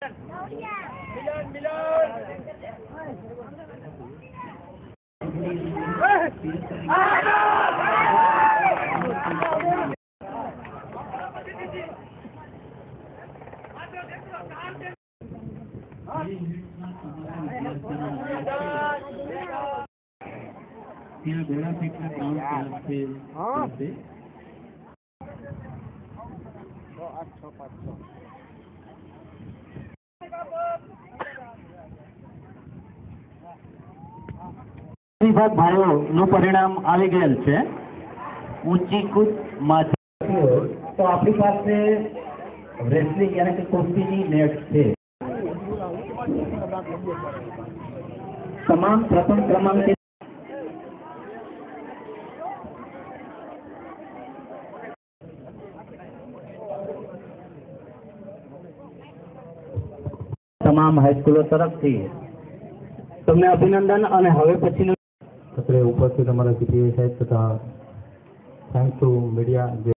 ત્યાં ઘોડા ફેંકના ગ્રાઉન્ડ તરફ છે. વિભાગ ભાઈઓનું પરિણામ આવી ગયેલ છે. ઊંચી કૂદ માધ્યમ તો આપણી પાસે રેસલિંગ યાની કે કુસ્તીની નેટ છે. તમામ પ્રથમ ક્રમાંકે તમામ હાઈસ્કૂલો તરફથી તમને અભિનંદન. અને હવે પછીનું અત્રે ઉપસ્થિત અમારા પીટીએ સાહેબ તથા થેન્ક્સ ટુ મીડિયા